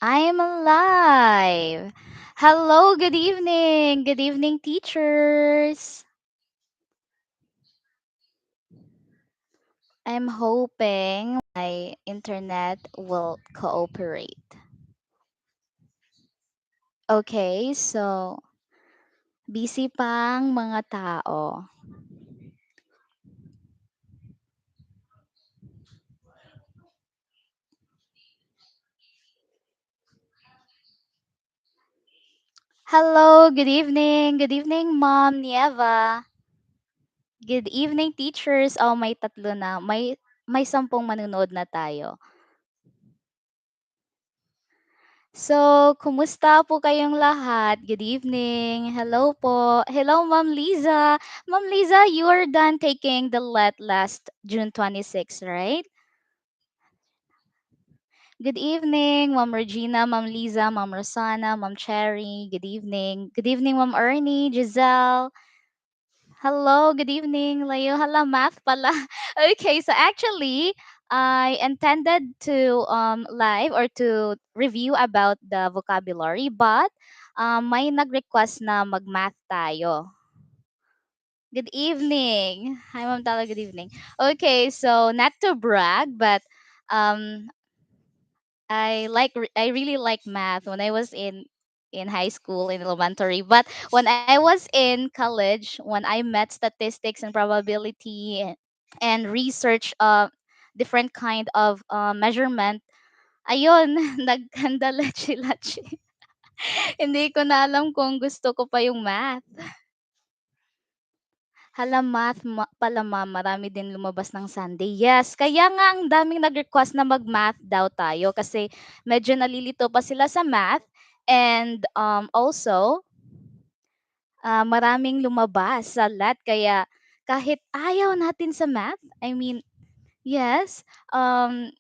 I'm alive. Hello, good evening. Good evening, teachers. I'm hoping my internet will cooperate. Okay, so busy pang mga tao. Hello, good evening. Good evening, Mom Nieva. Good evening, teachers. Oh, may tatlo na. May 10 manunood na tayo. So, kumusta po kayong lahat? Good evening. Hello po. Hello, Ma'am Liza. Ma'am Liza, you are done taking the let last June 26, right? Good evening, Ma'am Regina, Ma'am Liza, Ma'am Rosana, Ma'am Cherry. Good evening. Good evening, Ma'am Ernie, Giselle. Hello, good evening, Leo. Hello, math pala. Okay, so actually, I intended to live or to review about the vocabulary, but may nag-request na mag-math tayo. Good evening. Hi, Ma'am Tala, good evening. Okay, so not to brag, but um, I really like math when I was in high school in elementary, but when I was in college, when I met statistics and probability and research different kind of measurement, ayun, naghanda lachi-lachi. Hindi ko na alam kung gusto ko pa yung math. Hala, pala ma'am, marami din lumabas ng Sunday. Yes, kaya nga ang daming nag-request na mag-math daw tayo kasi medyo nalilito pa sila sa math and also maraming lumabas sa lat kaya kahit ayaw natin sa math, I mean, yes, um,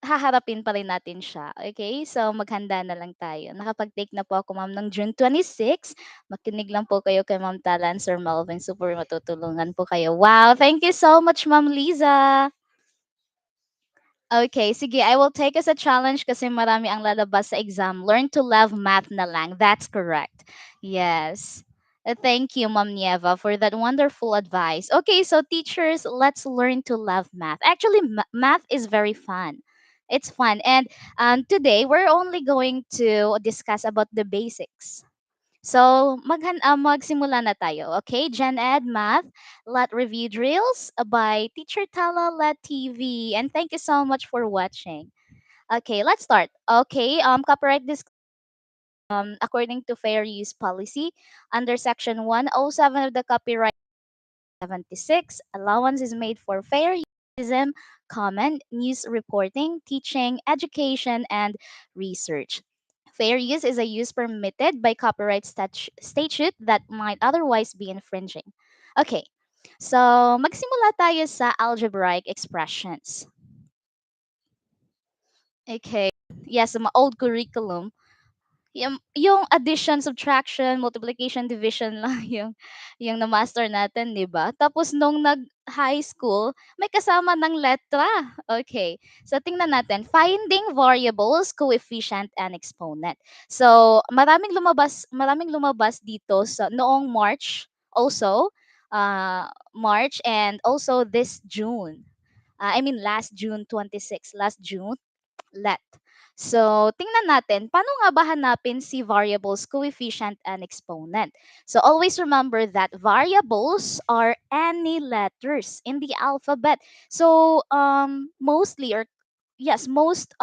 haharapin pa rin natin siya. Okay? So, maghanda na lang tayo. Nakapag-take na po ako, ma'am, ng June 26. Makinig lang po kayo kay Ma'am Talan, Sir Melvin. Super matutulungan po kayo. Wow! Thank you so much, Ma'am Liza. Okay, sige, I will take as a challenge kasi marami ang lalabas sa exam. Learn to love math na lang. That's correct. Yes. Thank you, Ma'am Nieva, for that wonderful advice. Okay, so teachers, let's learn to love math. Actually, math is very fun. It's fun. And today, we're only going to discuss about the basics. So, magsimula na tayo. Okay, Gen Ed Math, Let Review Drills by Teacher Tala Let TV. And thank you so much for watching. Okay, let's start. Okay, copyright this according to fair use policy under section 107 of the copyright 76, allowance is made for fair use, comment, news reporting, teaching, education, and research. Fair use is a use permitted by copyright statute that might otherwise be infringing. Okay, so magsimula tayo sa algebraic expressions. Okay, yes, mga old curriculum. Yung addition, subtraction, multiplication, division lang yung na-master natin, di ba? Tapos nung nag-high school, may kasama ng letra. Okay. So tingnan natin, finding variables, coefficient, and exponent. So maraming lumabas dito sa noong March also, March and also this June. I mean last June 26, last June let. So, tingnan natin, paano nga ba hanapin si variables, coefficient, and exponent? So, always remember that variables are any letters in the alphabet. So, mostly, or yes, most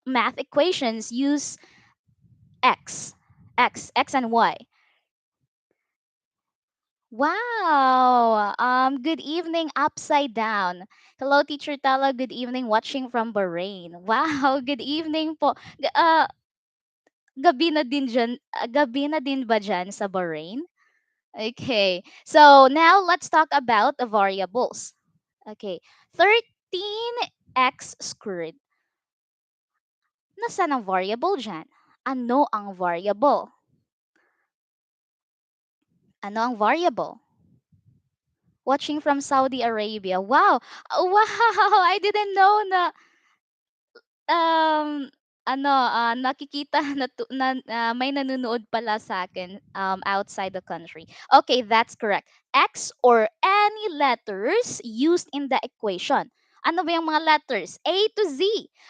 math equations use x, x and y. Wow. Good evening, upside down. Hello, Teacher Tala. Good evening, watching from Bahrain. Wow, good evening po. Gabi na din gabi na din ba dyan sa Bahrain? Okay. So, now let's talk about the variables. Okay. 13x squared. Nasaan ang variable dyan? Ano ang variable? Ano ang variable? Watching from Saudi Arabia. Wow. Wow, I didn't know na um nakikita may nanonood pala sa akin outside the country. Okay, that's correct. X or any letters used in the equation. Ano ba yung mga letters? A to Z.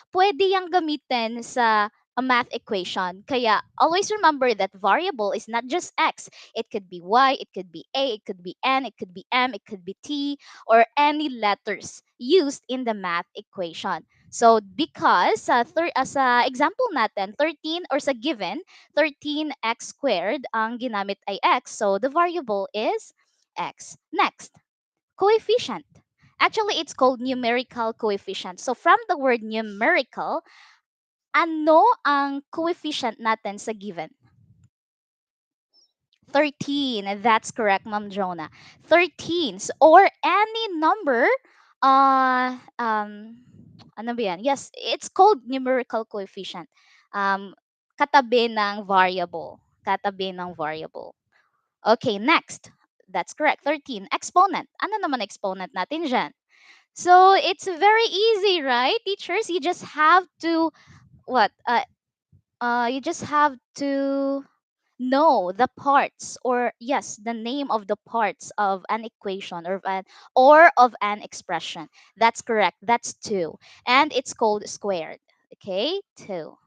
Pwede yang gamitin sa a math equation. Kaya always remember that variable is not just X. It could be Y, it could be A, it could be N, it could be M, it could be T, or any letters used in the math equation. So because sa example natin, 13 or sa given, 13x squared ang ginamit ay x. So the variable is x. Next, coefficient. Actually, it's called numerical coefficient. So from the word numerical, ano ang coefficient natin sa given? 13. That's correct, Ma'am Jonah. 13s or any number ano ba yan? Yes, it's called numerical coefficient. Um katabi ng variable. Katabi ng variable. Okay, next. That's correct. 13. Exponent. Ano naman exponent natin dyan? So, it's very easy, right? Teachers, you just have to what? You just have to know the parts, or yes, the name of the parts of an equation or of an expression. That's correct. That's 2. And it's called squared. Okay? 2.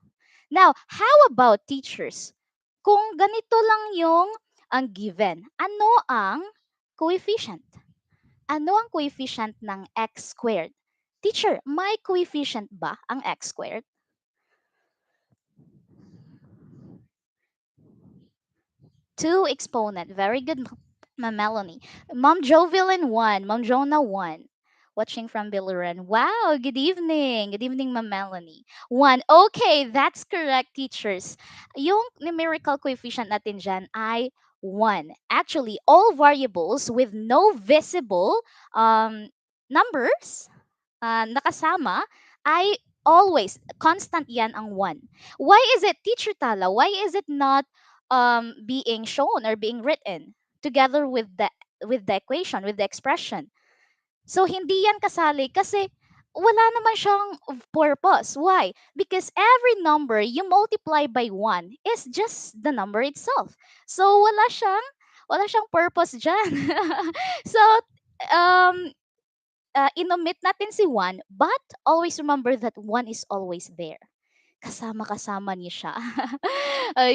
Now, how about teachers? Kung ganito lang yung ang given, ano ang coefficient? Ano ang coefficient ng x squared? Teacher, may coefficient ba ang x squared? 2 exponent. Very good, Ma'am Melanie. Mom Jovelyn 1. Mom Jonah 1. Watching from Biluran. Wow, good evening. Good evening, Ma'am Melanie. 1. Okay, that's correct, teachers. Yung numerical coefficient natin dyan ay 1. Actually, all variables with no visible um, numbers nakasama ay always constant yan ang 1. Why is it, Teacher Tala, why is it not being shown or being written together with the equation, with the expression? So hindi yan kasali kasi wala naman siyang purpose. Why? Because every number you multiply by 1 is just the number itself. So wala siyang purpose diyan. So um inomit natin si 1, but always remember that 1 is always there. Kasama-kasama niya siya.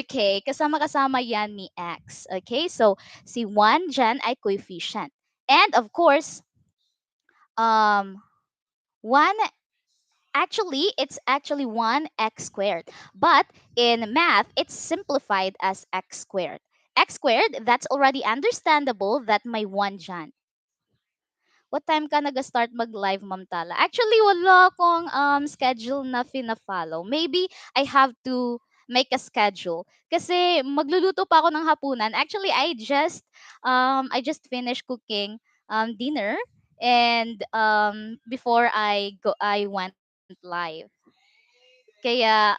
Okay, kasama-kasama yan ni X. Okay, so si 1 dyan ay coefficient. And of course, 1, actually, it's actually 1x squared. But in math, it's simplified as x squared. X squared, that's already understandable that may 1 dyan. What time ka nag-start mag-live, Ma'am Tala? Actually, wala akong schedule na fina-follow. Maybe I have to make a schedule. Kasi magluluto pa ako ng hapunan. Actually, I just finished cooking dinner, and before I went live. Kaya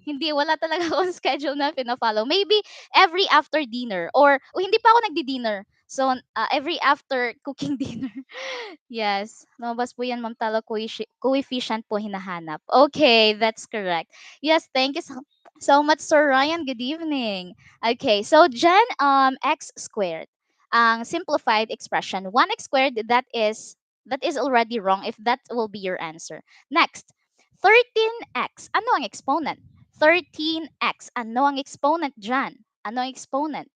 hindi, wala talaga akong schedule na fina-follow. Maybe every after dinner, or hindi pa ako nagdi-dinner. So every after cooking dinner. Yes, lumabas po yan, Ma'am Tala, coefficient po hinahanap. Okay, that's correct. Yes, thank you so much, Sir Ryan. Good evening. Okay, so dyan, x squared, ang simplified expression, 1x squared, that is already wrong if that will be your answer. Next, 13x. Ano ang exponent? 13x. Ano ang exponent dyan? Ano ang exponent?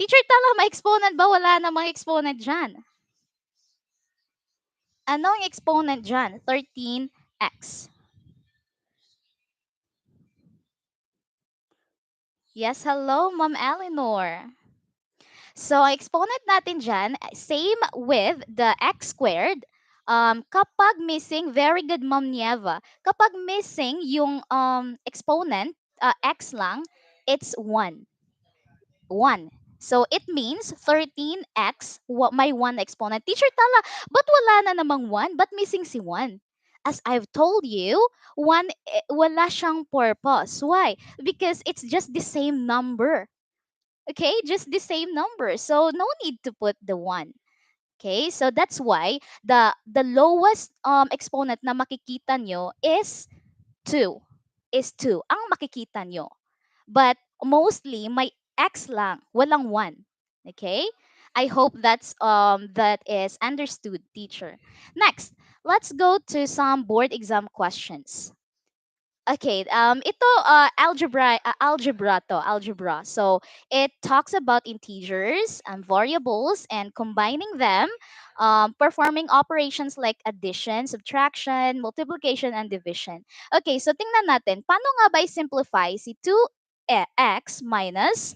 Teacher, tala, may exponent ba? Wala namang exponent dyan. Ano ang exponent dyan? 13x. Yes, hello, Ma'am Eleanor. So, ang exponent natin dyan, same with the x squared. Kapag missing, very good, Ma'am Nieva. Kapag missing yung exponent, x lang, it's 1. 1. So, it means 13x, may 1 exponent. Teacher, tala, but wala na namang 1? But missing si 1? As I've told you, 1, wala siyang purpose. Why? Because it's just the same number. Okay? Just the same number. So, no need to put the 1. Okay, so that's why the lowest exponent na makikita nyo is 2. Is 2 ang makikita nyo. But mostly may x lang, walang 1. Okay? I hope that is understood, teacher. Next, let's go to some board exam questions. Okay, ito algebra. So it talks about integers and variables and combining them, performing operations like addition, subtraction, multiplication, and division. Okay, so tingnan natin, paano nga ba i-simplify si 2x minus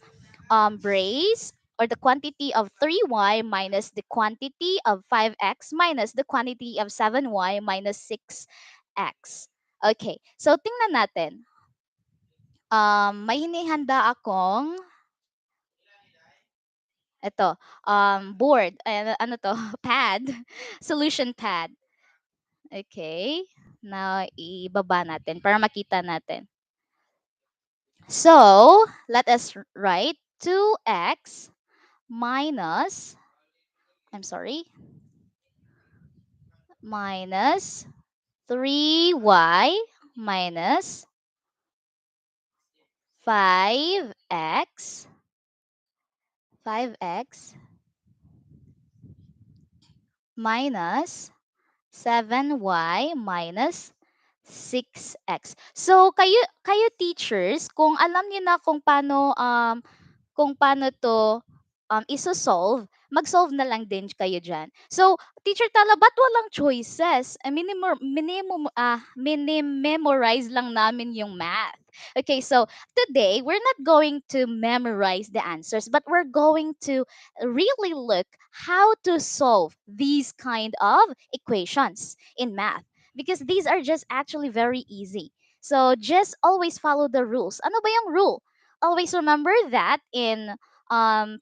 brace or the quantity of 3y minus the quantity of 5x minus the quantity of 7y minus 6x. Okay, so tingnan natin. May hinihanda akong ito, board, ano to, pad, solution pad. Okay, now ibaba natin para makita natin. So, let us write 2x minus, I'm sorry, minus 3y minus 5x 5x minus 7y minus 6x. So kayo teachers, kung alam niyo na kung paano to iso-solve, mag-solve na lang din kayo dyan. So, Teacher Tala, ba't walang choices? Minimemorize lang namin yung math. Okay, so today, we're not going to memorize the answers, but we're going to really look how to solve these kind of equations in math. Because these are just actually very easy. So, just always follow the rules. Ano ba yung rule? Always remember that in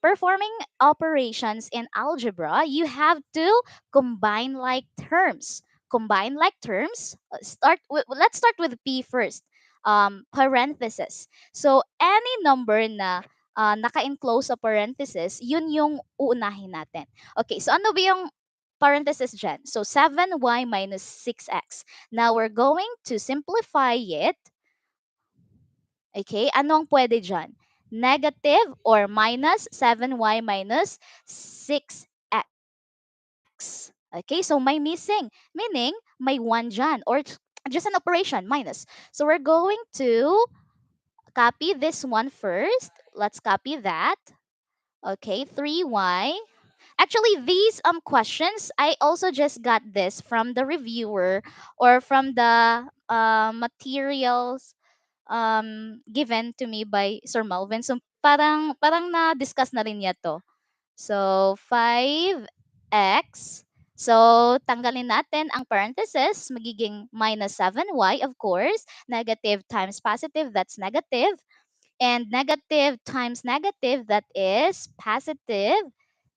performing operations in algebra, you have to combine like terms. Combine like terms. Let's start with P first. Parenthesis. So any number na naka-enclose sa parenthesis, yun yung uunahin natin. Okay, so ano ba yung parenthesis dyan? So 7y minus 6x. Now we're going to simplify it. Okay, anong pwede dyan? Negative or minus 7y minus 6x. Okay, so may missing, meaning may 1 dyan, or just an operation, minus. So we're going to copy this one first. Let's copy that. Okay, 3y. Actually, these questions, I also just got this from the reviewer or from the materials given to me by Sir Malvin. So parang na-discuss na rin niya to. So 5x. So tanggalin natin ang parenthesis, magiging minus 7y of course. Negative times positive, that's negative. And negative times negative, that is positive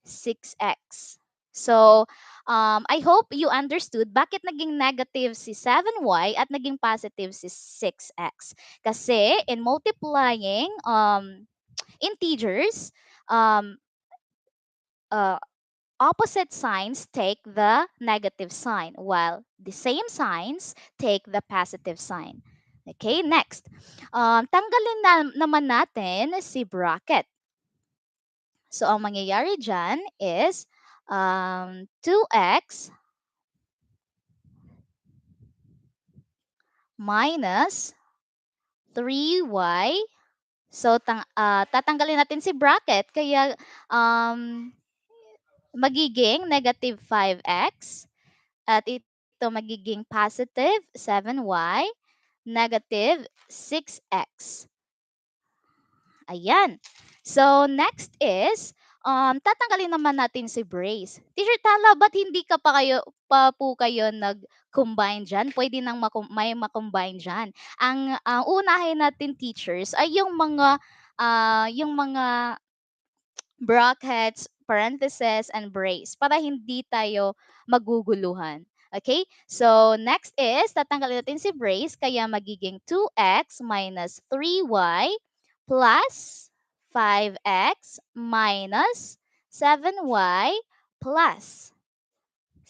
6x. So, I hope you understood bakit naging negative si 7y at naging positive si 6x. Kasi in multiplying integers, um, uh, opposite signs take the negative sign, while the same signs take the positive sign. Okay, next. Tanggalin naman natin si bracket. So, ang mangyayari dyan is 2x minus 3y. So, tatanggalin natin si bracket. Kaya, magiging negative 5x. At ito magiging positive 7y, negative 6x. Ayan. So, next is, tatanggalin naman natin si brace. Teacher Tala, ba't hindi pa po kayo nag-combine dyan? Pwede nang may makombine dyan. Ang unahin natin teachers ay yung mga brackets, parentheses, and brace para hindi tayo maguguluhan. Okay? So, next is, tatanggalin natin si brace, kaya magiging 2x minus 3y plus 5x minus 7y plus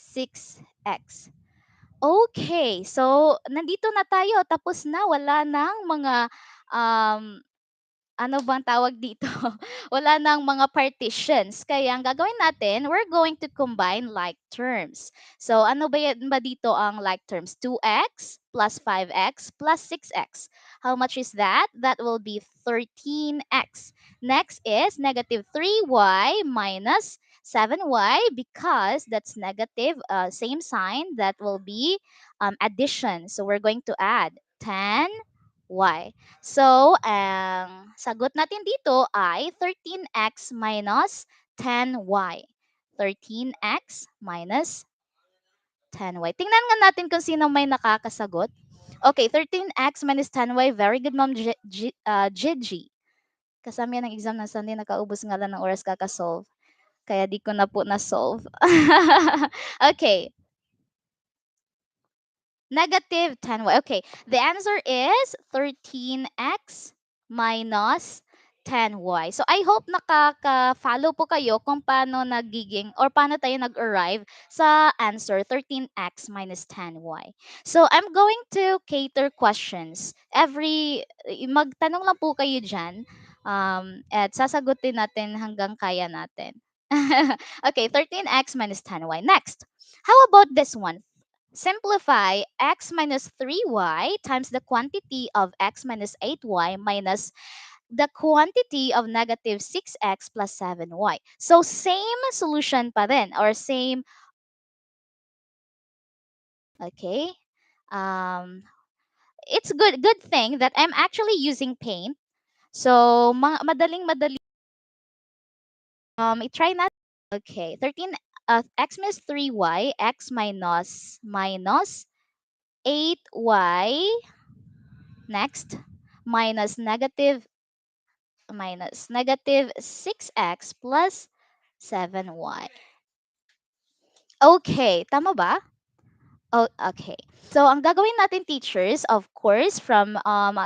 6x. Okay, so nandito na tayo. Tapos na, wala nang mga um, ano bang tawag dito? Wala nang mga partitions. Kaya ang gagawin natin, we're going to combine like terms. So ano ba dito ang like terms? 2x plus 5x plus 6x. How much is that? That will be 13x. Next is negative 3y minus 7y because that's negative, same sign, that will be addition. So we're going to add 10y. So, ang sagot natin dito ay 13x minus 10y. 13x minus 10y. Tingnan nga natin kung sino may nakakasagot. Okay, 13x minus 10y. Very good, Ma'am Gigi. Kasama yan ng exam ng Sunday, nakaubos nga lang ng oras kakasolve. Kaya di ko na po na-solve. Okay, negative 10y. Okay, the answer is 13x minus 10y. So I hope nakaka-follow po kayo kung paano nagiging or paano tayo nag-arrive sa answer 13x minus 10y. So I'm going to cater questions. Magtanong lang po kayo dyan, at sasagutin natin hanggang kaya natin. Okay, 13x minus 10y. Next, how about this one? Simplify x minus 3y times the quantity of x minus 8y minus the quantity of negative 6x plus 7y. So same solution pa rin, or same, okay? Um, it's good thing that I'm actually using paint. So madaling-madali. I-try natin. Okay, 13 x minus 3y, x minus 8y. Next, minus negative 6x plus 7y. Okay, tama ba? Oh, okay. So ang gagawin natin, teachers, of course, from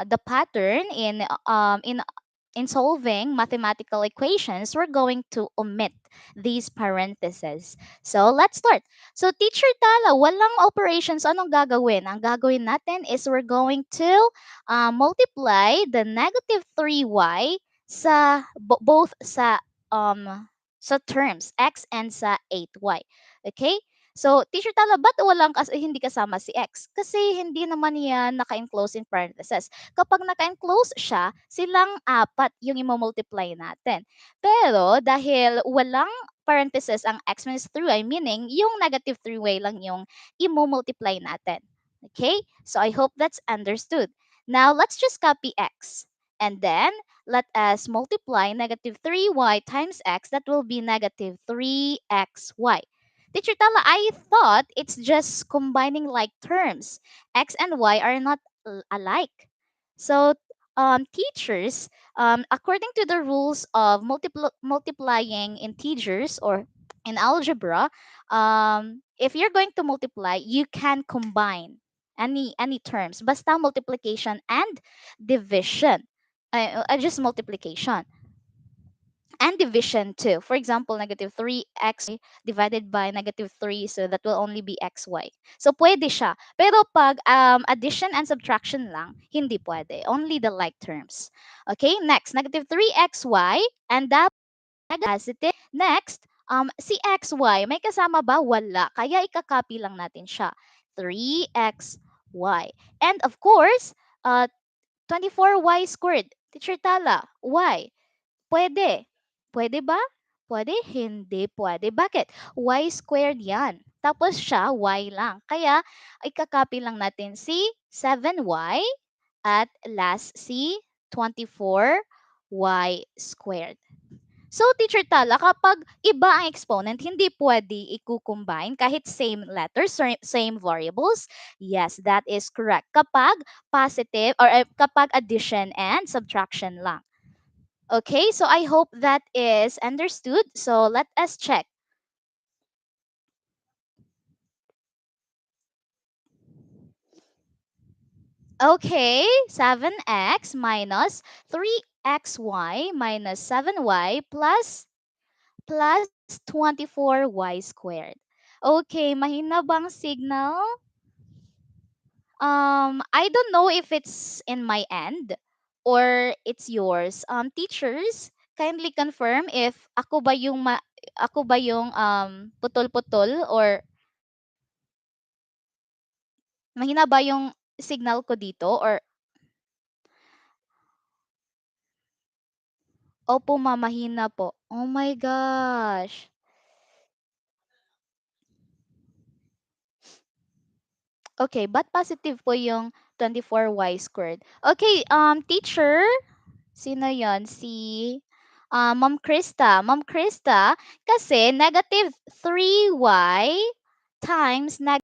the pattern in solving mathematical equations, we're going to omit these parentheses. So let's start. So teacher Tala, walang operations. Anong gagawin? Ang gagawin natin is we're going to multiply the negative 3y sa both sa terms x and sa 8y. Okay? So, teacher Tala, ba't hindi kasama si X? Kasi hindi naman yan naka-enclose in parentheses. Kapag naka-enclose siya, silang apat yung i-multiply natin. Pero, dahil walang parentheses ang X minus 3y, meaning yung negative 3y lang yung i-multiply natin. Okay? So, I hope that's understood. Now, let's just copy X. And then, let us multiply negative 3y times X. That will be negative 3xy. Teacher Tala, I thought it's just combining like terms. X and Y are not alike. So, teachers, according to the rules of multiplying integers or in algebra, if you're going to multiply, you can combine any terms. Basta multiplication and division. Just multiplication and division too. For example, negative 3x divided by negative 3, so that will only be xy. So pwede siya. Pero pag addition and subtraction lang, hindi pwede. Only the like terms. Okay, next, negative 3xy, and that positive. Next, si xy, may kasama ba? Wala. Kaya ikakopy lang natin siya. 3xy. And of course, 24y squared. Teacher Tala, y. Pwede. Pwede ba? Pwede? Hindi pwede. Bakit? Y squared yan. Tapos siya, y lang. Kaya, ikakopy lang natin si 7y at last si 24y squared. So, Teacher Tala, kapag iba ang exponent, hindi pwede i-combine kahit same letters, same variables? Yes, that is correct. Kapag positive or kapag addition and subtraction lang. Okay, so I hope that is understood. So let us check. Okay, 7x minus 3xy minus 7y plus 24y squared. Okay, mahina bang signal? I don't know if it's in my end or it's yours. Teachers, kindly confirm if ako ba yung putol-putol or mahina ba yung signal ko dito or opo ma, mahina po. Oh my gosh. Okay, but positive po yung 24y squared. Okay, teacher, sino yon? Si Ma'am Krista. Ma'am Krista, kasi negative 3y times negative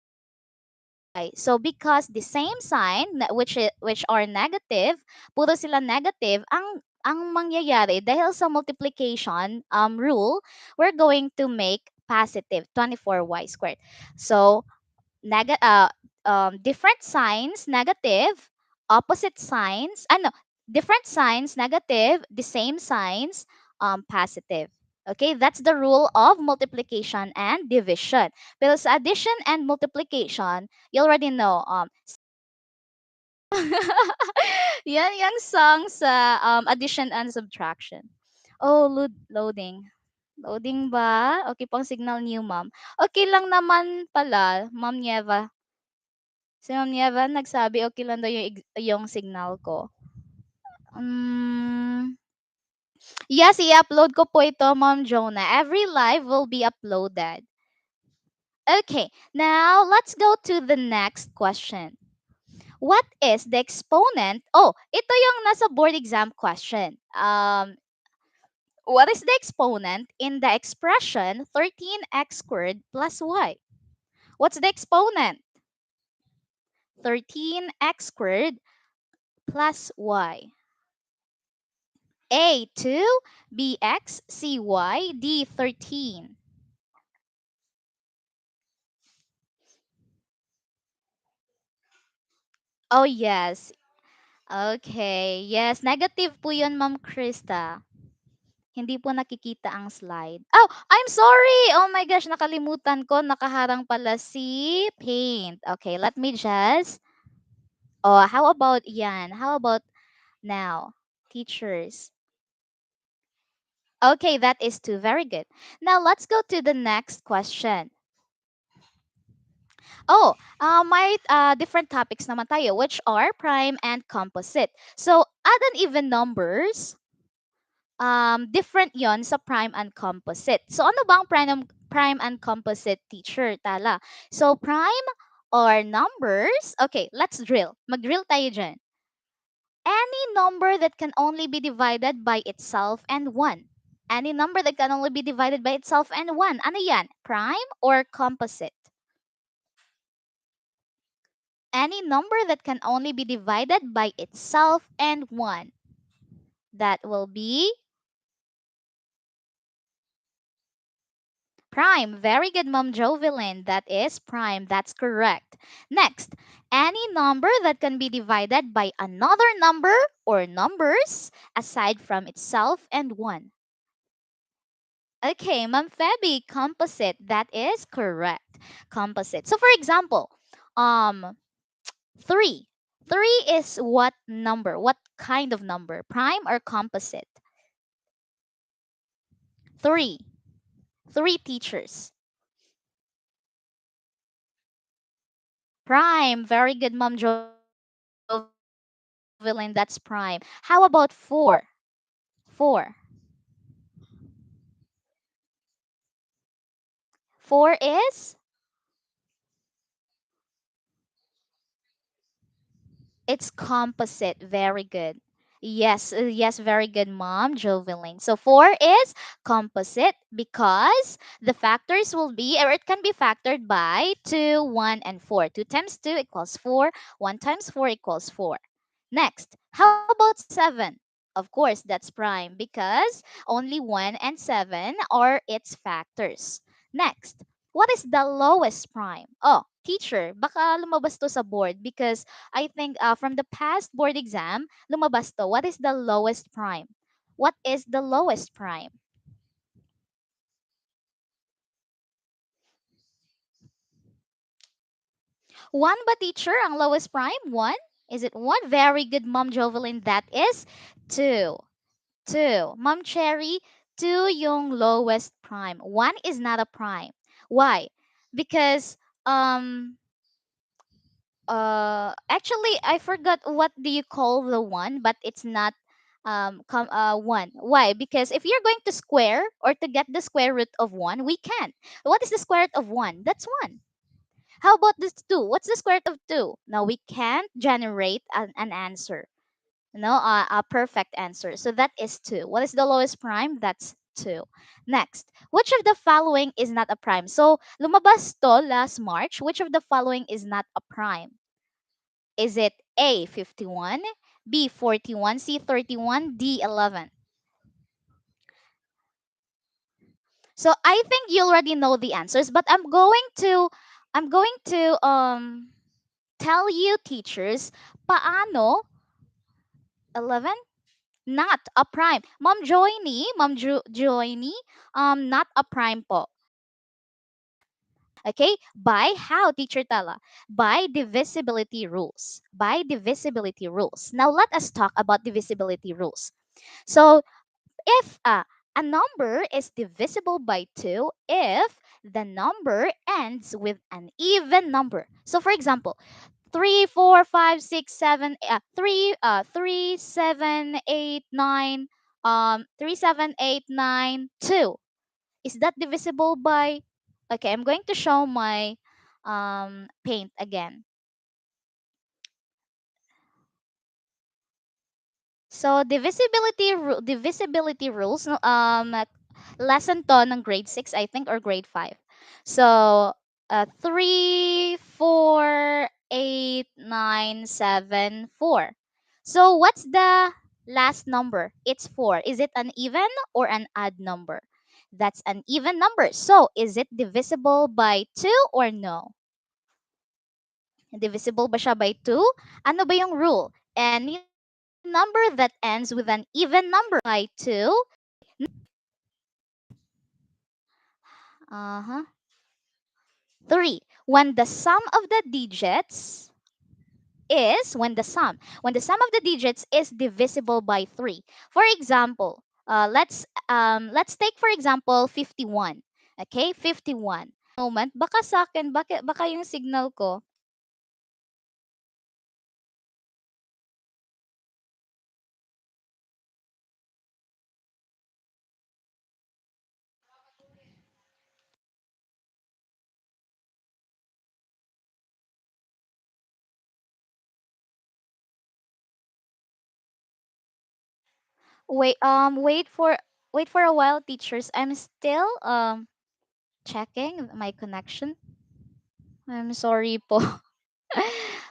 y. So because the same sign which are negative, puro sila negative, ang mangyayari dahil sa multiplication rule, we're going to make positive 24y squared. So different signs negative, opposite signs ano different signs negative, the same signs positive. Okay, that's the rule of multiplication and division. Because addition and multiplication, you already know yan yung song sa addition and subtraction. Oh, loading. Loading ba? Okay pang signal niyo, ma'am. Okay lang naman pala, Ma'am Nieva. Si Ma'am Nieva nagsabi okay lang daw yung signal ko. Mm, yes, i-upload ko po ito, Ma'am Jonah. Every live will be uploaded. Okay, now let's go to the next question. What is the exponent? Oh, ito yung nasa board exam question. What is the exponent in the expression 13x squared plus y? What's the exponent? 13x squared plus y. A 2, B x, C y, D 13. Oh, yes. Okay. Yes, negative po yun, Ma'am Krista. Hindi po nakikita ang slide. Oh, I'm sorry! Oh my gosh, nakalimutan ko. Nakaharang pala si Paint. Okay, let me just... Oh, how about yan? How about now? Teachers. Okay, that is two. Very good. Now, let's go to the next question. Oh, may different topics naman tayo, which are prime and composite. So, odd and even numbers, different yon sa prime and composite. So, ano bang prime and composite, teacher? Tala. So, prime or numbers, okay, let's drill. Mag-drill tayo dyan. Any number that can only be divided by itself and 1. Any number that can only be divided by itself and 1. Ano yan? Prime or composite? Any number that can only be divided by itself and 1. That will be prime. Very good, Mom Jovelyn. That is prime. That's correct. Next, any number that can be divided by another number or numbers aside from itself and 1. Okay, Ma'am Febby, composite. That is correct. Composite. So for example, um 3. 3 is what number? What kind of number? Prime or composite? 3. 3 teachers. Prime. Very good, Mom Jovelyn. That's prime. How about 4? 4. 4 is it's composite. Very good. Yes, yes, very good, Mom Jovelyn. So 4 is composite because the factors will be, or it can be factored by 2, 1, and 4. 2 times 2 equals 4. 1 times 4 equals 4. Next, how about 7? Of course, that's prime because only 1 and 7 are its factors. Next, what is the lowest prime? Oh, teacher, baka lumabas to sa board because I think from the past board exam, lumabas to. What is the lowest prime? What is the lowest prime? One ba, teacher? Ang lowest prime? One? Is it one? Very good, Mom Jovelyn. That is two. Two. Mom Cherry, two yung lowest prime. One is not a prime. Why? Because actually I forgot what do you call the one, but it's not one. Why? Because if you're going to square or to get the square root of one, we can't. What is the square root of one? That's one. How about this two? What's the square root of two? No, we can't generate an answer. No, a perfect answer. So that is two. What is the lowest prime? That's two. Next, which of the following is not a prime? So lumabas to last March. Which of the following is not a prime? Is it A, 51, B, 41, C, 31, D, 11? So I think you already know the answers, but I'm going to tell you, teachers, paano 11 not a prime. Mom Joyny, not a prime po. Okay? By how, teacher Tala? By divisibility rules. By divisibility rules. Now let us talk about divisibility rules. So if a number is divisible by 2 if the number ends with an even number. So for example, 3, 4, 5, 6, 7, 3, 7, 8, 9, 3, 7, 8, 9, 2. Is that divisible by, okay, I'm going to show my paint again. So divisibility rules, no, lesson to ng grade 6 I think or grade 5. So 3, 4, 8, 9, 7, 4. So what's the last number? It's 4. Is it an even or an odd number? That's an even number. So is it divisible by 2 or no? Divisible ba siya by 2? Ano ba yung rule? Any number that ends with an even number by 2. Uh-huh. 3. When the sum of the digits when the sum of the digits is divisible by 3. For example, let's take for example 51. Okay? 51. Moment, baka sa akin, baka yung signal ko. Wait for a while, teachers. I'm still checking my connection. I'm sorry po.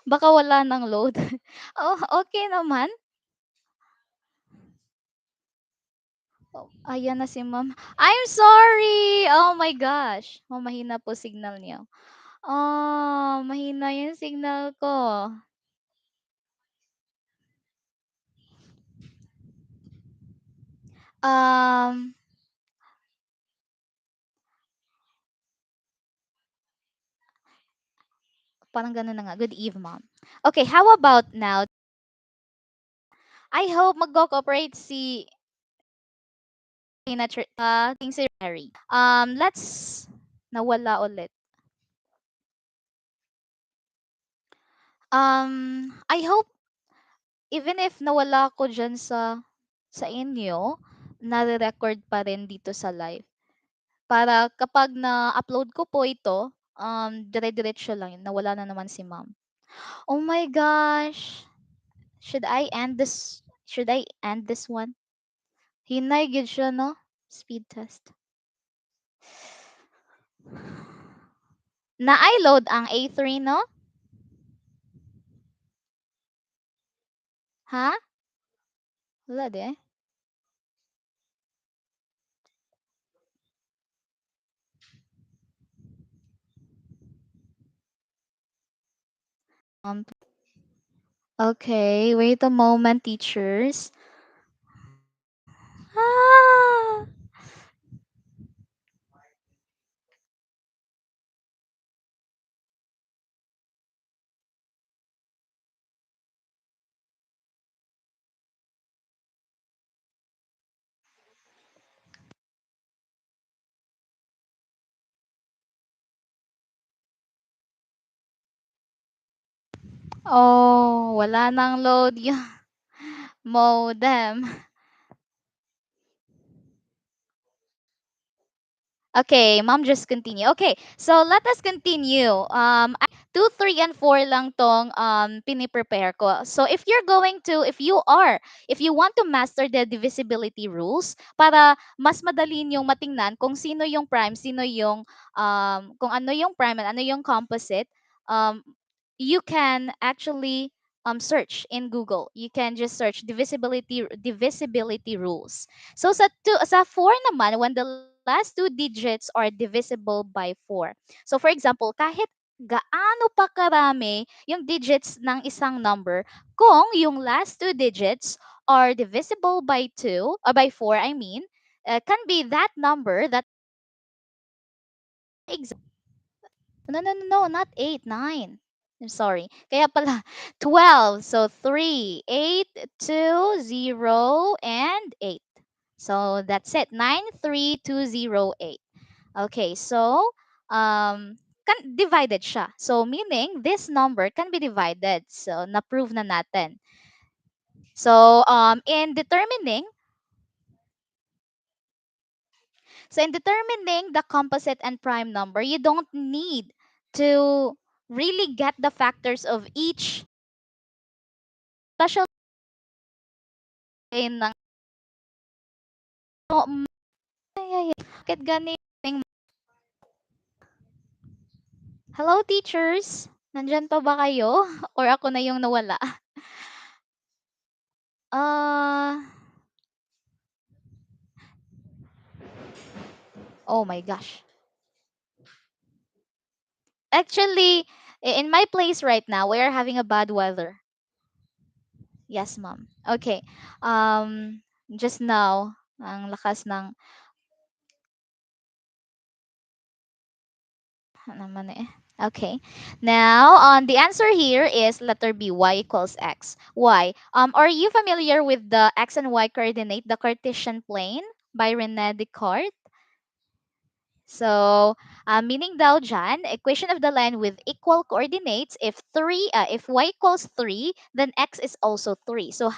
Baka wala ng load. Oh, okay naman. Oh, ayan na si ma'am. I'm sorry! Oh my gosh. Oh, mahina po signal niyo. Oh, mahina yung signal ko. Um, Parang ganun na nga. Good eve, ma'am. Okay, how about now? I hope mag-cooperate si King si Mary. Let's nawala ulit. I hope even if nawala ko dyan sa inyo, nare-record pa rin dito sa live. Para kapag na-upload ko po ito, dire-diretso lang yun. Nawala na naman si ma'am. Oh my gosh. Should I end this one? Hinay gid siya, no? Speed test. Na-I load ang A3, no? Ha? Wala de. Um, okay, wait a moment, teachers. Ah! Oh, wala nang load yung modem. Okay, mom, just continue. Okay, so let us continue. 2, 3, and 4 lang tong piniprepare ko. So if you want to master the divisibility rules para mas madali yung matingnan kung sino yung prime, kung ano yung prime and ano yung composite, um, you can actually search in Google. You can just search divisibility rules. So sa 4 naman, when the last two digits are divisible by 4. So for example, kahit gaano pa karami yung digits ng isang number, kung yung last two digits are divisible by 2, or by 4, I mean, can be that number that no, no, no, no, not 8, 9. I'm sorry. Kaya pala, 12. So, 3, 8, 2, 0, and 8. So, that's it. 9, 3, 2, 0, 8. Okay, so, divided siya. So, meaning, this number can be divided. So, na-prove na natin. So, in determining the composite and prime number, you don't need to really get the factors of each special ng oh, ay, ay, ay, bakit ganiting hello teachers, nandyan pa ba kayo or ako na yung nawala? uh oh my gosh, actually, in my place right now we are having a bad weather. Yes, ma'am. Okay. Just now ang lakas ng naman eh. Okay. Now, the answer here is letter B, y equals x. Why? Are you familiar with the x and y coordinate, the Cartesian plane by René Descartes? So, meaning daw dyan, equation of the line with equal coordinates, if y equals 3, then x is also 3. So,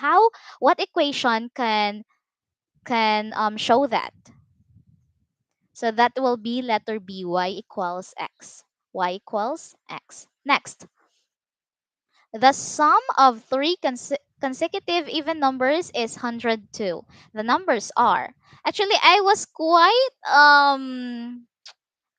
what equation can show that? So that will be letter B, y equals x. Y equals x. Next, the sum of three consecutive even numbers is 102. The numbers are. Actually, I was quite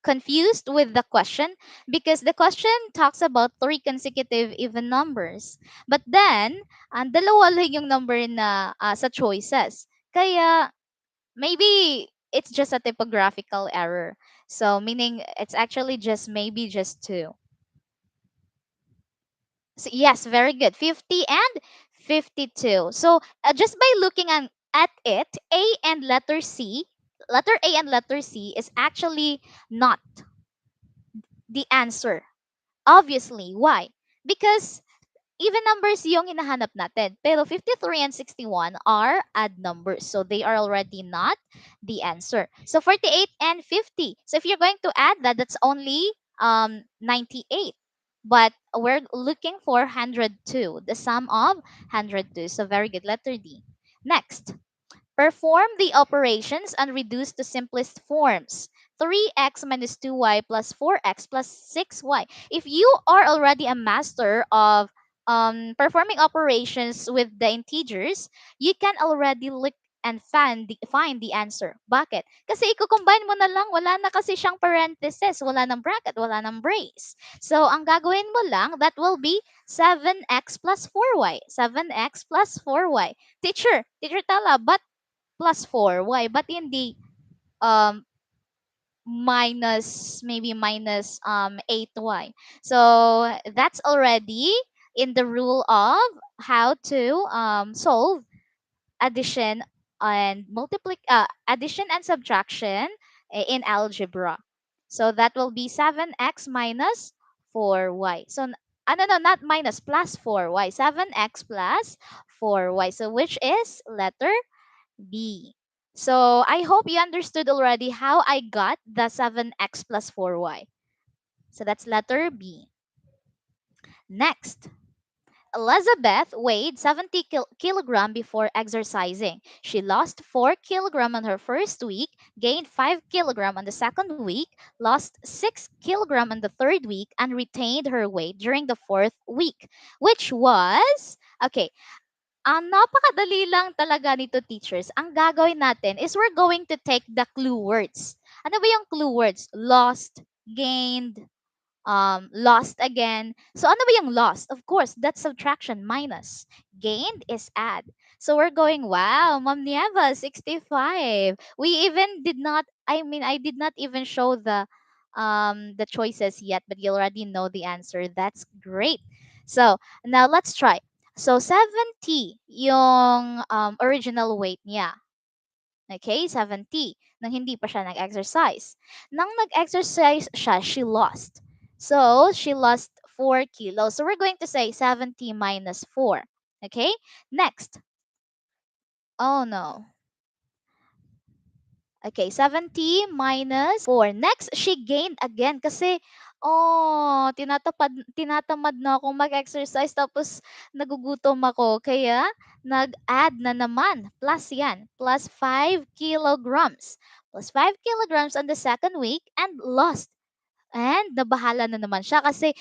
confused with the question because the question talks about three consecutive even numbers. But then, ang dalawa lang yung number na sa choices. Kaya maybe it's just a typographical error. So meaning it's actually just maybe just two. So yes, very good. 50 and 52. So just by looking at it, letter A and letter C is actually not the answer. Obviously, why? Because even numbers yung hinahanap natin. Pero 53 and 61 are odd numbers. So they are already not the answer. So 48 and 50. So if you're going to add that, that's only 98. But we're looking for 102, the sum of 102. So very good. Letter D. Next. Perform the operations and reduce to simplest forms. 3x minus 2y plus 4x plus 6y. If you are already a master of performing operations with the integers, you can already look and find the answer. Bakit? Kasi i-combine mo na lang, wala na kasi siyang parentheses, wala nang bracket, wala nang brace. So, ang gagawin mo lang, that will be 7x plus 4y. 7x plus 4y. Teacher Tala, but plus 4. Why? But hindi um minus 8y. So that's already in the rule of how to solve addition addition and subtraction in algebra. So that will be 7x minus 4y. So no, not minus, plus 4y. 7x plus 4y. So which is letter B. So I hope you understood already how I got the 7x plus 4y. So that's letter B. Next. Elizabeth weighed 70 kilogram before exercising. She lost 4 kilogram on her first week, gained 5 kilogram on the second week, lost 6 kilogram on the third week, and retained her weight during the fourth week, which was, okay, ang napakadali lang talaga nito, teachers. Ang gagawin natin is we're going to take the clue words. Ano ba yung clue words? Lost, gained, lost again. So ano ba yung lost? Of course, that's subtraction, minus. Gained is add. So we're going, wow, Ma'am Nieva, 65. We even did not, I mean, I did not even show the choices yet, but you already know the answer. That's great. So now let's try. So 70 yung original weight niya. Okay, 70. Nang hindi pa siya nag-exercise. Nang nag-exercise siya, she lost. So, she lost 4 kilos. So, we're going to say 70 minus 4. Okay? Next. Oh, no. Okay, 70 minus 4. Next, she gained again kasi, oh, tinatamad na akong mag-exercise tapos nagugutom ako. Kaya, nag-add na naman. Plus yan. Plus 5 kilograms. Plus 5 kilograms on the second week and lost. And nabahala na naman siya kasi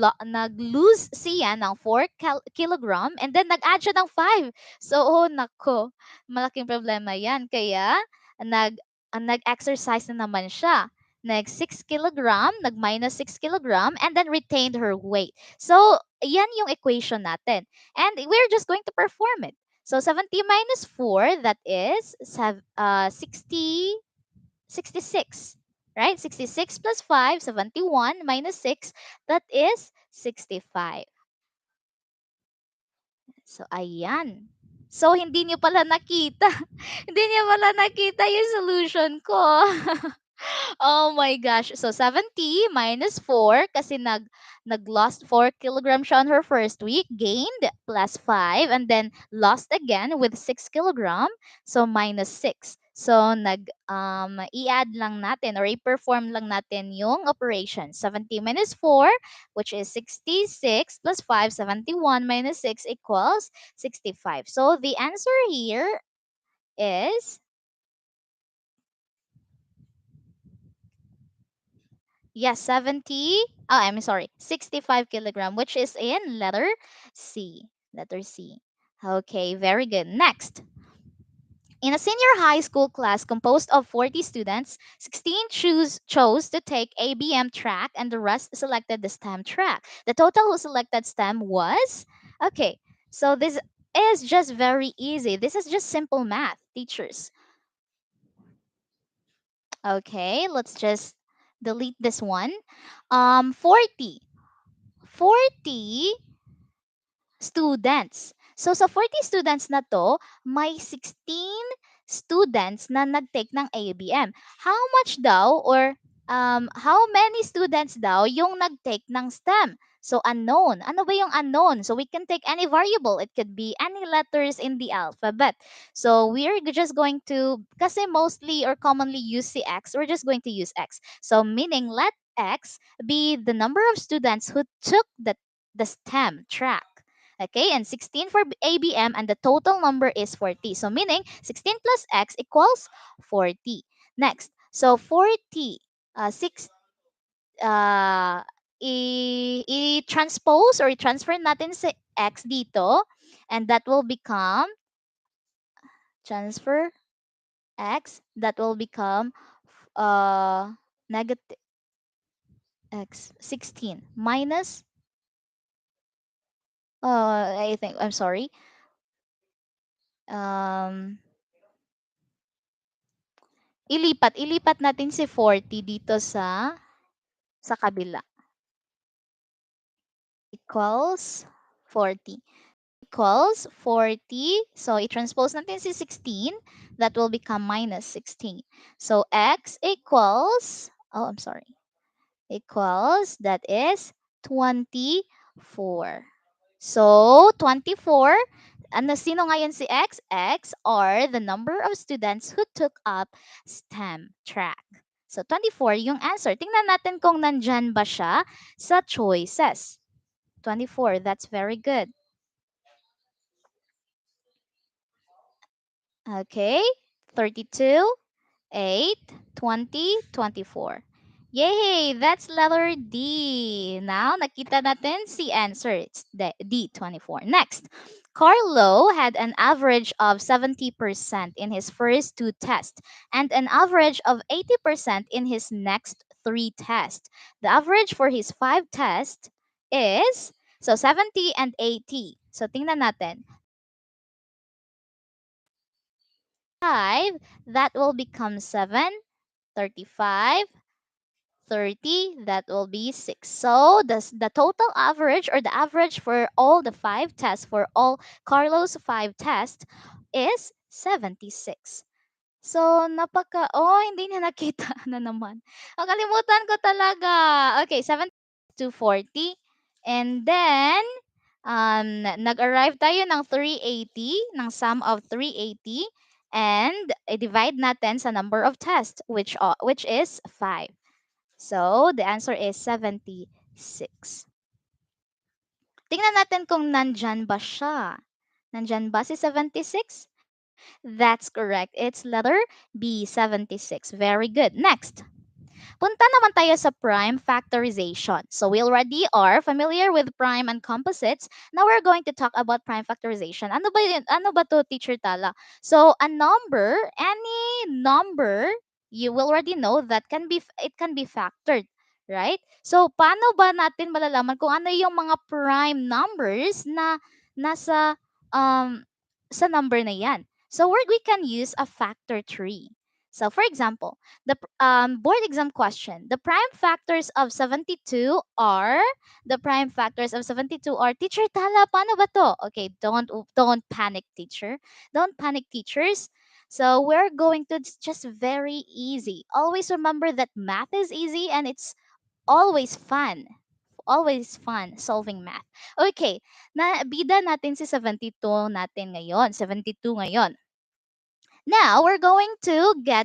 nag-lose siya ng 4 kilogram and then nag-add siya ng 5. So, oh, nako, malaking problema yan. Kaya, nag, nag-exercise na naman siya. Nag 6 kilogram, nag minus 6 kilogram, and then retained her weight. So, yan yung equation natin. And we're just going to perform it. So, 70 minus 4, that is 66, right? 66 plus 5, 71 minus 6, that is 65. So, ayan. So, hindi niyo pala nakita. Hindi niyo pala nakita yung solution ko. Oh my gosh. So 70 minus 4 kasi nag-lost 4 kilograms siya on her first week, gained plus 5 and then lost again with 6 kilogram, so minus 6. So i-add lang natin or i-perform lang natin yung operation. 70 minus 4, which is 66 plus 5, 71 minus 6 equals 65. So the answer here is, yes, 70. Oh, I'm sorry. 65 kilogram, which is in letter C. Letter C. Okay, very good. Next. In a senior high school class composed of 40 students, 16 chose to take ABM track and the rest selected the STEM track. The total who selected STEM was, okay, so this is just very easy. This is just simple math, teachers. Okay, let's just delete this one. 40. 40 students. So sa 40 students na to, may 16 students na nag-take ng ABM. How much daw or how many students daw yung nag-take ng STEM? So unknown. Ano ba yung unknown? So we can take any variable. It could be any letters in the alphabet. So we're just going to, kasi mostly or commonly use si X, we're just going to use X. So meaning let X be the number of students who took the STEM track. Okay, and 16 for ABM and the total number is 40. So meaning 16 plus X equals 40. Next, so 40, 6, i-transpose or i-transfer natin sa X dito and that will become, transfer X, that will become negative X 16 minus, I think, I'm sorry, um, ilipat natin si 40 dito sa kabila. Equals 40. Equals 40. So, i-transpose natin si 16. That will become minus 16. So, X equals, oh, I'm sorry, equals, that is 24. So, 24, ano, sino ngayon si X? X are the number of students who took up STEM track. So, 24 yung answer. Tingnan natin kung nandyan ba siya sa choices. 24. That's very good. Okay. 32, 8, 20, 24. Yay! That's letter D. Now, nakita natin si answer. It's D, 24. Next, Carlo had an average of 70% in his first two tests and an average of 80% in his next three tests. The average for his five tests is, so 70 and 80. So, tingnan natin. 5, that will become 7, 35, 30, that will be 6. So the total average or the average for all the five tests, for all Carlos five tests, is 76. So, hindi niya nakita na naman. Nakalimutan ko talaga. Okay, 70 to 40. And then, nag-arrive tayo ng 380, ng sum of 380. And, i-divide natin sa number of tests, which is 5. So, the answer is 76. Tingnan natin kung nandyan ba siya. Nandyan ba si 76? That's correct. It's letter B, 76. Very good. Next, punta naman tayo sa prime factorization. So we already are familiar with prime and composites. Now we're going to talk about prime factorization. Ano ba yun? Ano ba to, Teacher Tala? So a number, any number, you will already know that it can be factored, right? So paano ba natin malalaman kung ano yung mga prime numbers na nasa sa number na yan? So we can use a factor tree. So for example, the board exam question. The prime factors of 72 are, Teacher Tala, paano ba to? Okay, don't panic, teacher. Don't panic, teachers. So we're going to, it's just very easy. Always remember that math is easy and it's always fun. Always fun solving math. Okay, na bida natin si 72 natin ngayon. 72 ngayon. Now, we're going to get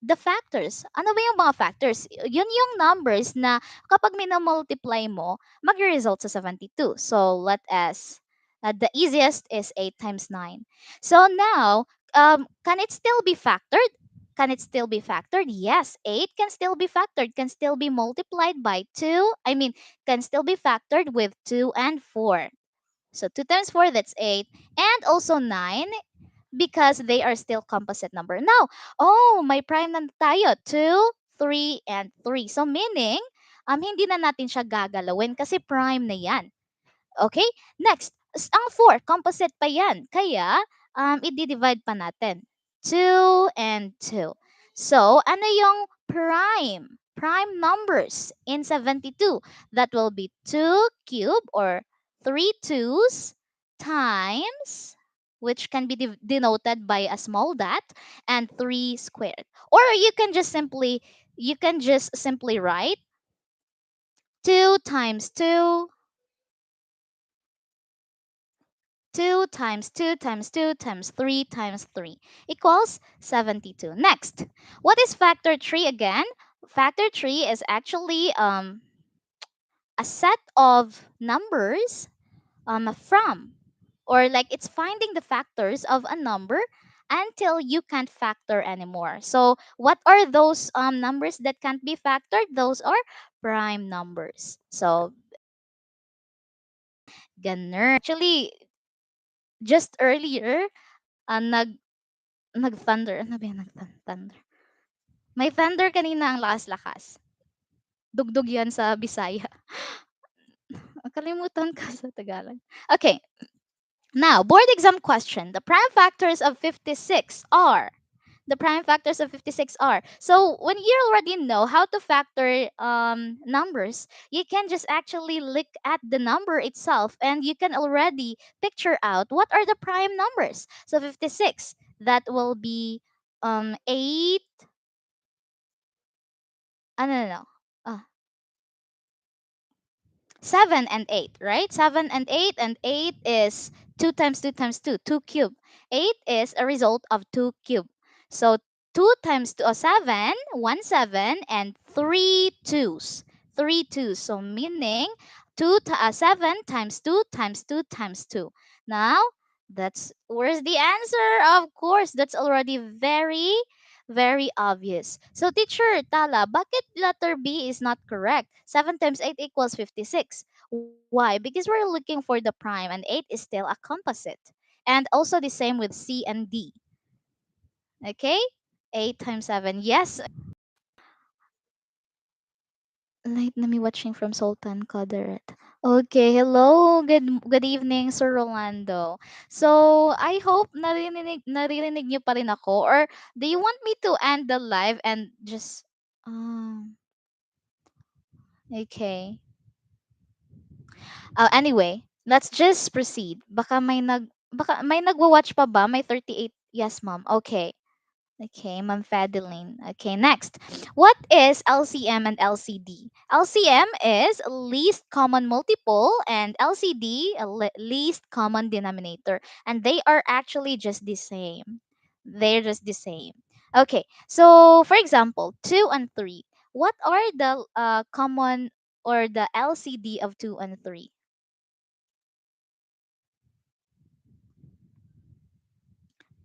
the factors. Ano ba yung mga factors? Yun yung numbers na kapag minamultiply mo, mag-result sa 72. So, the easiest is 8 times 9. So now, can it still be factored? Can it still be factored? Yes, 8 can still be factored, can still be multiplied by 2. Can still be factored with 2 and 4. So 2 times 4, that's 8. And also 9, because they are still composite number. Now, may prime na tayo. 2, 3, and 3. So, meaning, hindi na natin siya gagalawin kasi prime na yan. Okay? Next, ang 4, composite pa yan. Kaya, i-divide pa natin. 2 and 2. So, ano yung prime? Prime numbers in 72. That will be 2 cube or 3 twos times, which can be denoted by a small dot, and 3 squared. Or you can just simply write 2 times 2, 2 times 2 times 2 times 3 equals 72. Next, what is factor tree again? Factor tree is actually a set of numbers from, or like it's finding the factors of a number until you can't factor anymore. So what are those numbers that can't be factored? Those are prime numbers. So ganun. Actually, just earlier, nag-thunder. Ano ba yung nag-thunder? May thunder kanina ang lakas-lakas. Dugdug yan sa Bisaya. Kalimutan ko sa Tagalog. Okay. Now, board exam question. The prime factors of 56 are. So when you already know how to factor numbers, you can just actually look at the number itself and you can already picture out what are the prime numbers. So 56, that will be 8. No. Uh, 7 and 8, right? 7 and 8, and 8 is 2 times 2 times 2, 2 cube. 8 is a result of 2 cube. So 2 times 2, 7, 1 7, and 3 twos. 3 2. So meaning 7 times 2 times 2 times 2. Now, that's where's the answer? Of course, that's already very, very obvious. So teacher, Tala, bakit letter B is not correct? 7 times 8 equals 56. Why? Because we're looking for the prime and 8 is still a composite. And also the same with C and D. Okay? 8 times 7. Yes. Light na me watching from Sultan Kudarat. Okay, hello. Good evening, Sir Rolando. So, I hope naririnig niyo pa rin ako, or do you want me to end the live and just okay. Anyway, let's just proceed. Baka may nagwa-watch pa ba? May 38. Yes, ma'am. Okay. Okay, Ma'am Fadeline. Okay, next. What is LCM and LCD? LCM is least common multiple and LCD least common denominator. And they are actually just the same. They're just the same. Okay, so for example, 2 and 3. What are the common or the LCD of 2 and 3?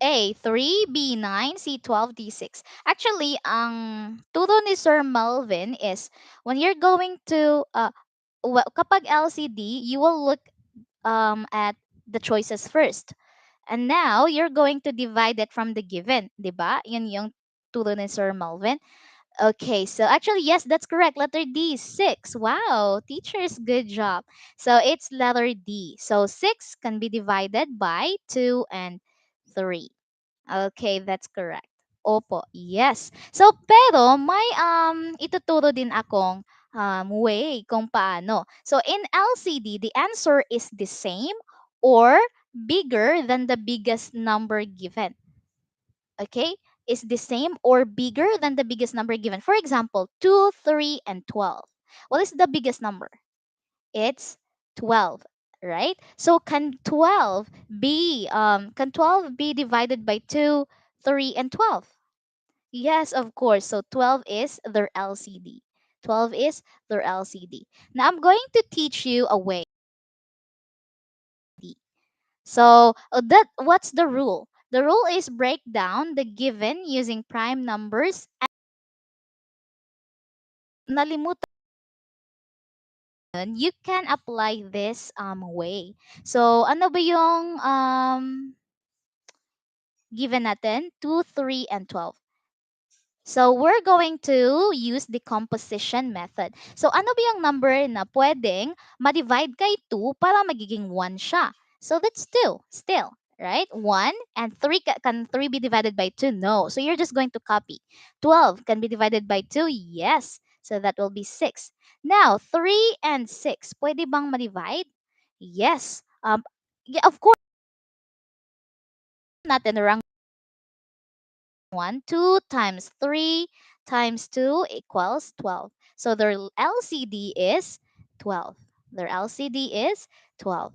A, 3, B, 9, C, 12, D, 6. Actually, ang turo ni Sir Melvin is when you're going to, kapag LCD, you will look at the choices first. And now, you're going to divide it from the given. Diba? Yun yung turo ni Sir Melvin. Okay, so actually, yes, that's correct. Letter D, 6. Wow, teachers, good job. So it's letter D. So 6 can be divided by 2 and 3. Okay, that's correct. Opo, yes. So, pero may ituturo din akong way kung paano. So, in LCD, the answer is the same or bigger than the biggest number given. Okay? Is the same or bigger than the biggest number given. For example, 2, 3, and 12. What is the biggest number? It's 12, right? So can 12 be divided by 2, 3, and 12? Yes, of course. So 12 is their LCD. 12 is their LCD. Now I'm going to teach you a way. So that what's the rule? The rule is break down the given using prime numbers. Nalimutan, you can apply this way. So ano ba yung given natin? 2, 3, and 12. So we're going to use the composition method. So ano ba yung number na pwedeng ma-divide kay 2 para magiging 1 siya? So that's 2 still, right? 1 and 3, can 3 be divided by 2? No. So you're just going to copy. 12 can be divided by 2? Yes. So that will be 6. Now, 3 and 6, pwede bang ma-divide? Yes. Yeah, of course natin rang 1, 2 times 3 times 2 equals 12. So their LCD is 12. Their LCD is 12.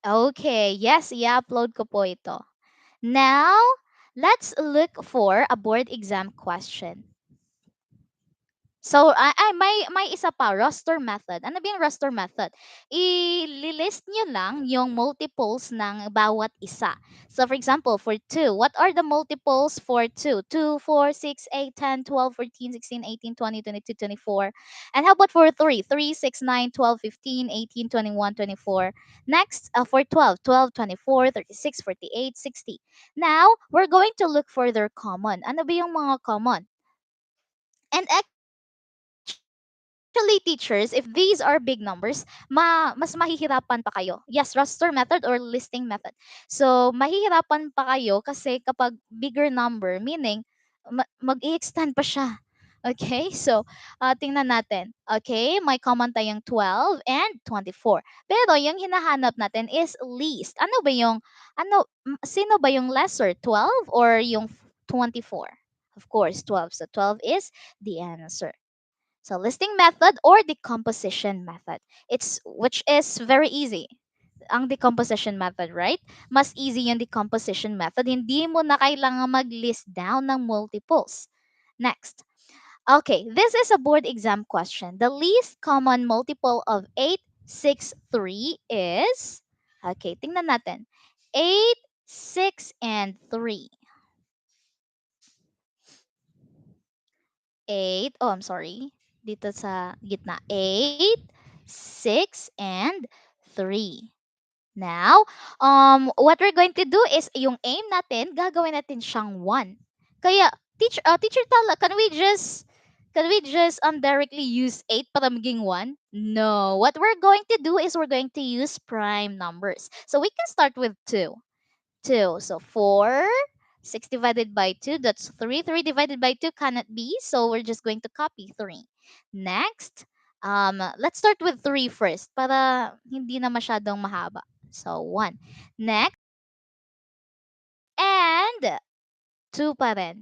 Okay, yes, i-upload ko po ito. Now, let's look for a board exam question. So, may isa pa, roster method. Ano ba yung roster method? I-list nyo lang yung multiples ng bawat isa. So, for example, for 2, what are the multiples for 2? 2, 4, 6, 8, 10, 12, 14, 16, 18, 20, 22, 24. And how about for 3? 3, 6, 9, 12, 15, 18, 21, 24. Next, for 12, 12, 24, 36, 48, 60. Now, we're going to look for their common. Ano ba yung mga common? And actually, teachers, if these are big numbers, mas mahihirapan pa kayo. Yes, roster method or listing method. So, mahihirapan pa kayo kasi kapag bigger number, meaning mag-i-extend pa siya. Okay, so tingnan natin. Okay, may common tayong 12 and 24. Pero yung hinahanap natin is least. Sino ba yung lesser? 12 or yung 24? Of course, 12. So 12 is the answer. So listing method or decomposition method. It's which is very easy. Ang decomposition method, right? Mas easy yung decomposition method. Hindi mo na kailangan mag-list down ng multiples. Next. Okay, this is a board exam question. The least common multiple of 8, 6, 3 is, okay, tingnan natin. 8, 6, and 3. 8, oh, I'm sorry. Dito sa gitna. 8, 6, and 3. Now, what we're going to do is yung aim natin, gagawin natin siyang 1. Kaya, teacher Tala, can we just directly use 8 para maging 1? No. What we're going to do is we're going to use prime numbers. So we can start with 2. 2. So 4, 6 divided by 2, that's 3. 3 divided by 2 cannot be, so we're just going to copy 3. Next, let's start with 3 first para hindi na masyadong mahaba. So 1. Next, and 2 pa rin.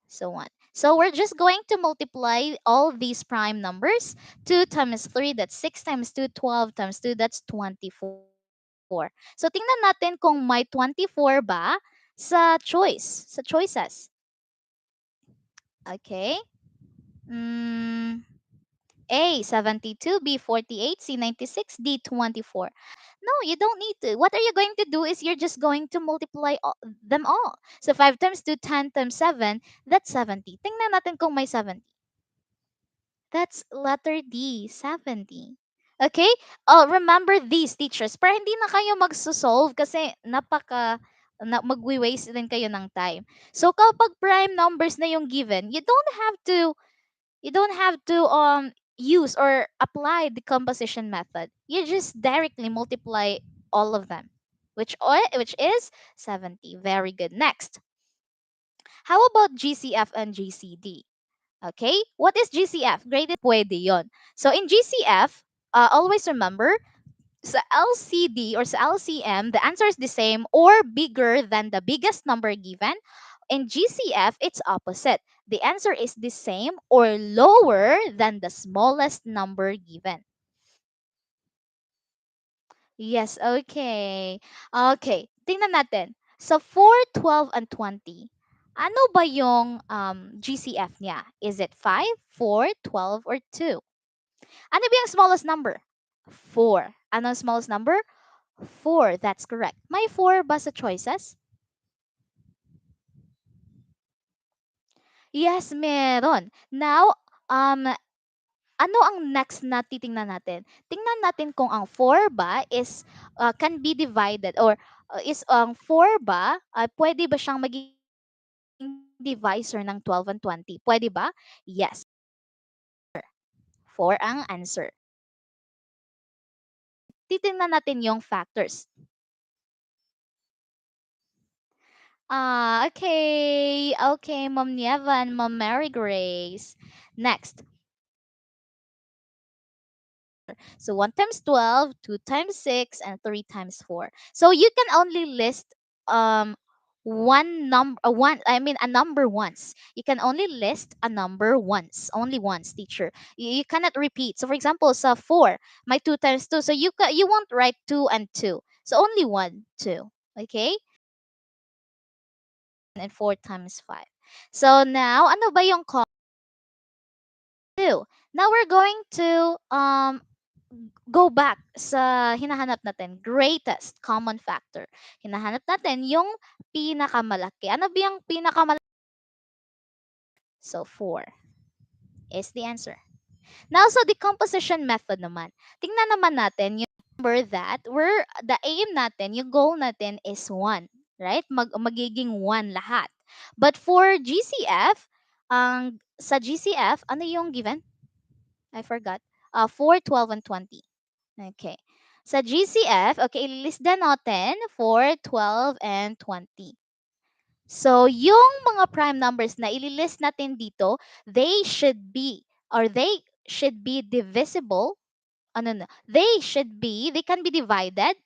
So 1. So we're just going to multiply all these prime numbers. 2 times 3, that's 6 times 2, 12 times 2, that's 24. So tingnan natin kung may 24 ba sa choices. Okay? Mm, A, 72, B, 48, C, 96, D, 24. No, you don't need to. What are you going to do is you're just going to multiply them all. So 5 times 2, 10 times 7, that's 70. Tingnan natin kung may 70. That's letter D, 70. Okay? Oh, remember these teachers. Para hindi na kayo magsosolve kasi magwi-waste din kayo ng time. So kapag prime numbers na yung given, you don't have to use or apply the composition method. You just directly multiply all of them, which is 70. Very good. Next, how about GCF and GCD? Okay, what is GCF? Graded pwede yon. So in GCF, always remember, sa LCD or sa LCM, the answer is the same or bigger than the biggest number given. In GCF, it's opposite. The answer is the same or lower than the smallest number given. Yes, okay. Okay, tingnan natin. So 4, 12, and 20. Ano ba yung GCF niya? Is it 5, 4, 12, or 2? Ano ba yung smallest number? 4. Ano ang smallest number? 4. That's correct. May 4 ba sa choices? Yes, meron. Now, ano ang next na titingnan natin? Tingnan natin kung ang 4 ba is can be divided or is ang 4 ba pwede ba siyang maging divisor ng 12 and 20? Pwede ba? Yes. 4 ang answer. Titingnan natin yung factors. Okay. Okay, Ma'am Nieva and Ma'am Mary Grace. Next. So 1 times 12, 2 times 6, and 3 times 4. So you can only list um a number once. You can only list a number once, only once, teacher. You cannot repeat. So for example, sa 4, my 2 times 2. So you won't write 2 and 2. So only 1, 2. Okay? And 4 times 5. So now, ano ba yung 2? Now we're going to go back sa hinahanap natin, greatest common factor. Hinahanap natin yung pinakamalaki. Ano ba yung pinakamalaki? So 4 is the answer. Now, sa decomposition method naman, tingnan naman natin yung number that the aim natin, yung goal natin is 1. Right? Magiging 1 lahat. But for GCF, sa GCF, ano yung given? I forgot. 4, 12, and 20. Okay. Sa GCF, okay, ililist din natin 4, 12, and 20. So, yung mga prime numbers na ililist natin dito, they should be divisible. Ano na? They can be divided.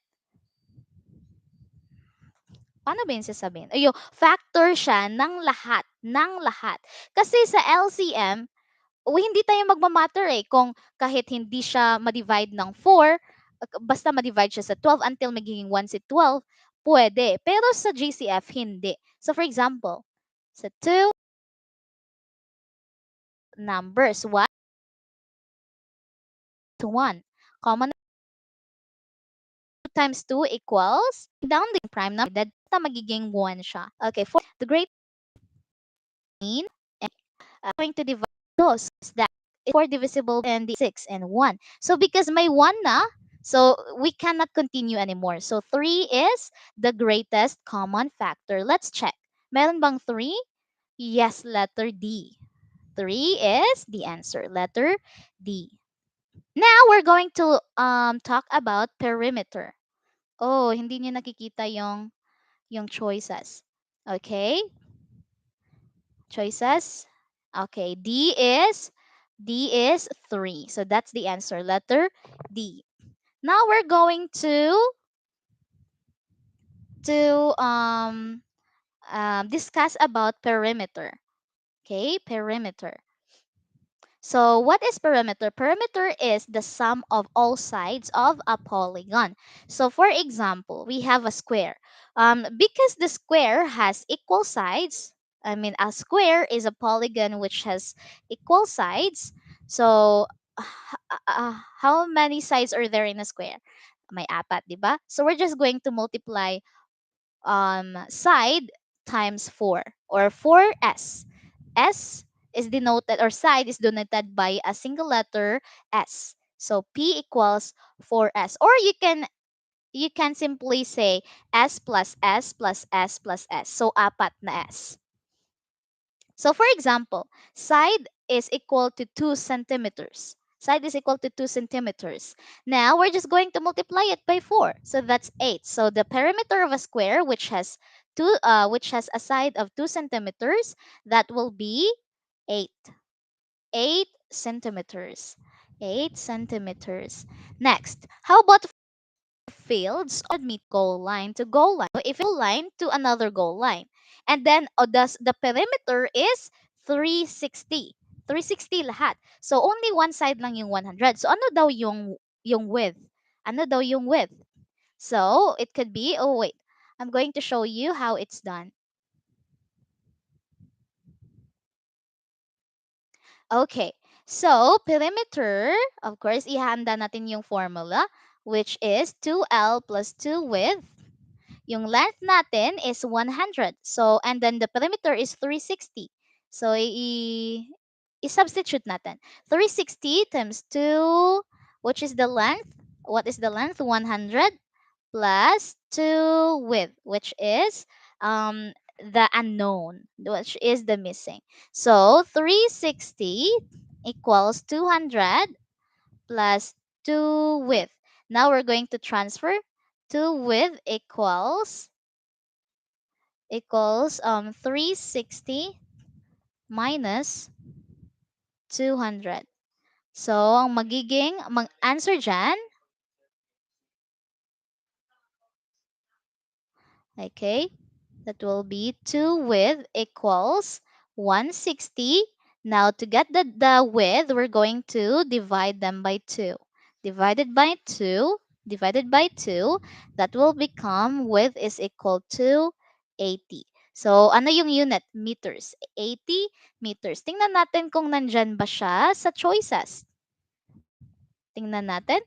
Paano ba yun sasabihin? Ayun, factor siya ng lahat. Ng lahat. Kasi sa LCM, hindi tayo magmamatter kung kahit hindi siya ma-divide ng 4, basta ma-divide siya sa 12 until magiging 1 si 12, pwede. Pero sa GCF, hindi. So for example, sa 2, numbers. What to 1? Common 2 times 2 equals down the prime number. That magiging 1 siya. Okay, for the great mean, and going to divide those that is 4 divisible and the 6 and 1. So because may 1 na, so we cannot continue anymore. So 3 is the greatest common factor. Let's check. Meron bang 3? Yes, letter D. 3 is the answer. Letter D. Now we're going to talk about perimeter. Oh, hindi niyo nakikita yung choices. Okay? Choices. Okay, D is 3. So that's the answer. Letter D. Now we're going to discuss about perimeter. Okay, perimeter. So, what is perimeter? Perimeter is the sum of all sides of a polygon. So, for example, we have a square. Because the square has equal sides, I mean, a square is a polygon which has equal sides. So, how many sides are there in a square? May apat, di ba? So, we're just going to multiply side times 4 or 4s. S is denoted or side is denoted by a single letter S. So P equals 4S. Or you can simply say S plus S plus S plus S. So apat na S. So for example, side is equal to 2 centimeters. Side is equal to 2 centimeters. Now we're just going to multiply it by 4. So that's 8. So the perimeter of a square which has a side of 2 centimeters, that will be 8. 8 centimeters. 8 centimeters. Next, how about fields meet goal line to goal line? So if goal line to another goal line. And then the perimeter is 360. 360 lahat. So only one side lang yung 100. So ano daw yung width? Ano daw yung width? So it could be, oh wait, I'm going to show you how it's done. Okay. So, perimeter, of course, ihanda natin yung formula, which is 2L plus 2 width. Yung length natin is 100. So, and then the perimeter is 360. So, i-substitute natin. 360 times 2, which is the length? What is the length? 100 plus 2 width, which is the unknown, which is the missing. So 360 equals 200 plus 2 width. Now we're going to transfer 2 width equals 360 minus 200. So ang magiging answer dyan, okay, that will be 2 width equals 160. Now, to get the width, we're going to divide them by 2. Divided by 2, divided by 2, that will become width is equal to 80. So, ano yung unit? Meters. 80 meters. Tingnan natin kung nandyan ba siya sa choices. Tingnan natin.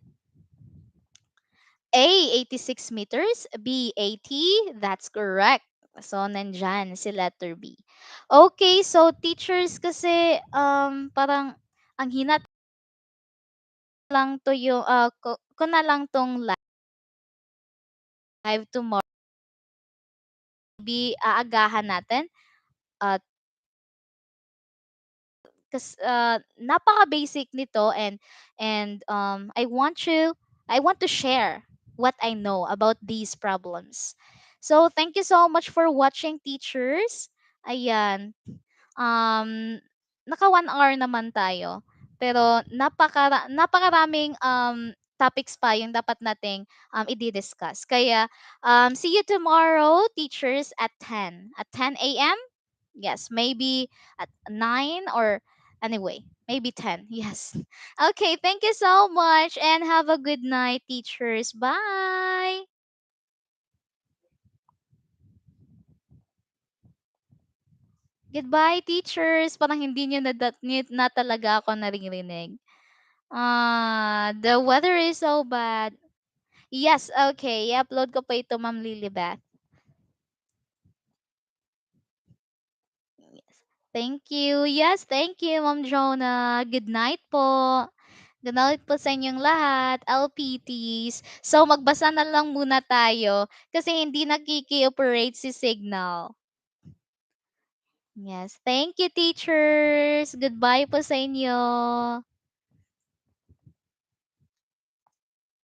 A, 86 meters. B, 80. That's correct. So, nandyan si letter B. Okay, so teachers kasi parang ang hina lang to yung ko na lang tong live tomorrow. Maybe aagahan natin at kasi napaka-basic nito and I want to share what I know about these problems. So thank you so much for watching, teachers. Ayan. Naka 1 hour naman tayo. Pero napakaraming topics pa yung dapat nating i-discuss. Kaya see you tomorrow, teachers, at 10. At 10 a.m. Yes, maybe at 9 or anyway, maybe 10. Yes. Okay, thank you so much and have a good night, teachers. Bye. Goodbye, teachers. Parang hindi nyo na talaga ako naririnig. The weather is so bad. Yes, okay. I-upload ko pa ito, Ma'am Lilibeth. Yes. Thank you. Yes, thank you, Ma'am Jonah. Good night po. Good night po sa inyong lahat, LPTs. So, magbasa na lang muna tayo kasi hindi nakiki-operate si Signal. Yes. Thank you, teachers. Goodbye po sa inyo.